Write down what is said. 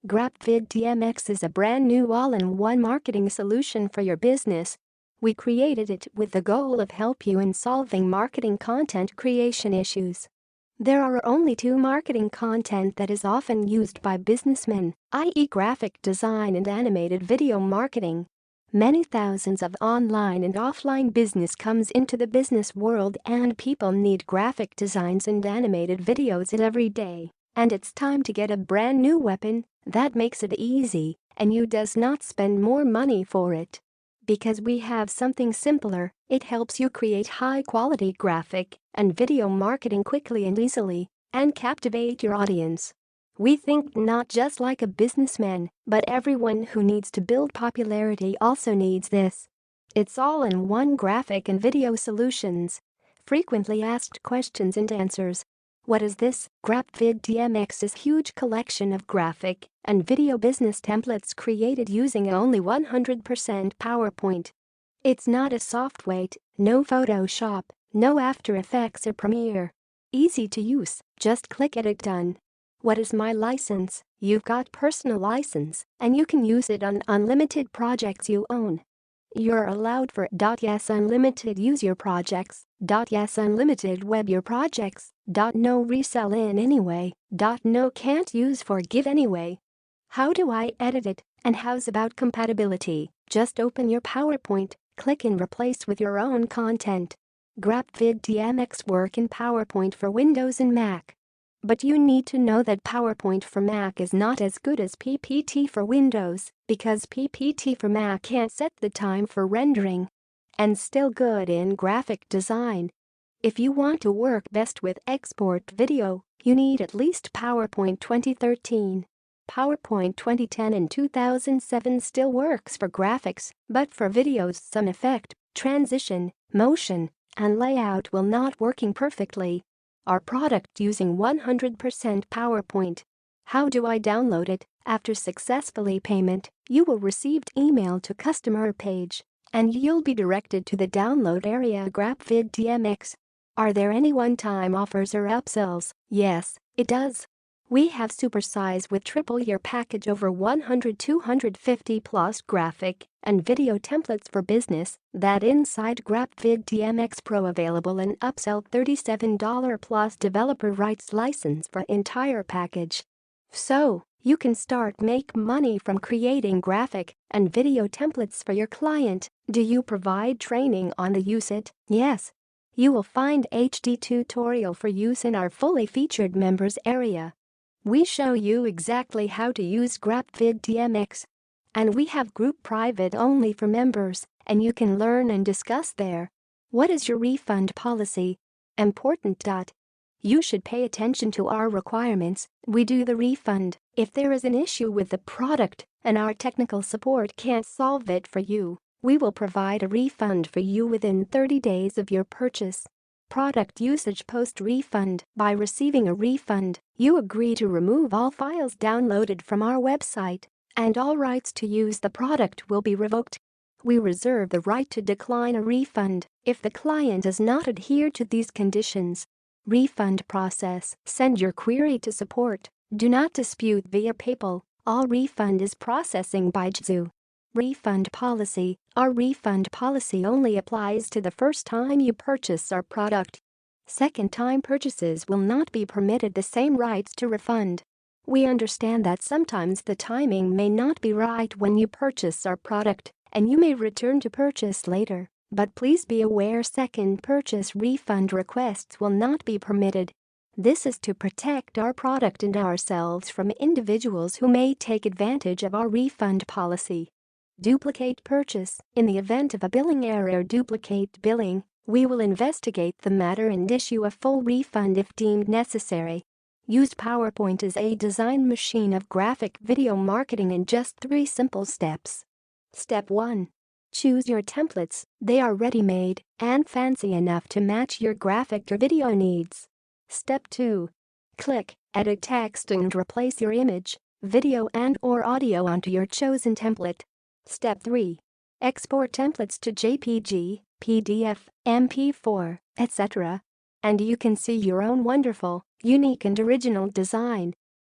GRAPVIDTY MX is a brand new all-in-one marketing solution for your business. We created it with the goal of help you in solving marketing content creation issues. There are only two marketing content that is often used by businessmen, i.e. graphic design and animated video marketing. Many thousands of online and offline business comes into the business world and people need graphic designs and animated videos every day. And it's time to get a brand new weapon that makes it easy and you does not spend more money for it. Because we have something simpler, it helps you create high-quality graphic and video marketing quickly and easily and captivate your audience. We think not just like a businessman, but everyone who needs to build popularity also needs this. It's all-in-one graphic and video solutions. Frequently asked questions and answers. What is this? GRAPVIDTY MX is a huge collection of graphic and video business templates created using only 100% PowerPoint. It's not a softwate, no Photoshop, no After Effects or Premiere. Easy to use, just click Edit Done. What is my license? You've got personal license and you can use it on unlimited projects you own. You're allowed for .yes unlimited use your projects, .yes unlimited web your projects, .no resell in anyway, .no can't use for give anyway. How do I edit it, and how's about compatibility? Just open your PowerPoint, click and replace with your own content. GRAPVIDTY MX work in PowerPoint for Windows and Mac. But you need to know that PowerPoint for Mac is not as good as PPT for Windows because PPT for Mac can't set the time for rendering. And still good in graphic design. If you want to work best with export video, you need at least PowerPoint 2013. PowerPoint 2010 and 2007 still works for graphics, but for videos some effect, transition, motion, and layout will not working perfectly. Our product using 100% PowerPoint. How do I download it? After successfully payment, you will receive email to customer page and you'll be directed to the download area GRAPVIDTY MX. Are there any one-time offers or upsells? Yes, it does. We have supersize with triple year package over 100-250 plus graphic and video templates for business that inside GRAPVIDTY MX Pro available and upsell $37 plus developer rights license for entire package. So, you can start make money from creating graphic and video templates for your client. Do you provide training on the use it? Yes. You will find HD tutorial for use in our fully featured members area. We show you exactly how to use GRAPVIDTY MX. And we have group private only for members, and you can learn and discuss there. What is your refund policy? Important. You should pay attention to our requirements. We do the refund if there is an issue with the product and our technical support can't solve it for you. We will provide a refund for you within 30 days of your purchase. Product usage post-refund. By receiving a refund, you agree to remove all files downloaded from our website, and all rights to use the product will be revoked. We reserve the right to decline a refund if the client does not adhere to these conditions. Refund process. Send your query to support. Do not dispute via PayPal. All refund is processing by GZU. Refund policy. Our refund policy only applies to the first time you purchase our product. Second-time purchases will not be permitted the same rights to refund. We understand that sometimes the timing may not be right when you purchase our product, and you may return to purchase later, but please be aware second purchase refund requests will not be permitted. This is to protect our product and ourselves from individuals who may take advantage of our refund policy. Duplicate purchase. In the event of a billing error or duplicate billing, we will investigate the matter and issue a full refund if deemed necessary. Use PowerPoint as a design machine of graphic video marketing in just 3 simple steps. Step 1. Choose your templates. They are ready-made and fancy enough to match your graphic or video needs. Step 2. Click Edit Text and replace your image, video and/or audio onto your chosen template. Step 3. Export templates to JPG, PDF, MP4, etc. And you can see your own wonderful, unique and original design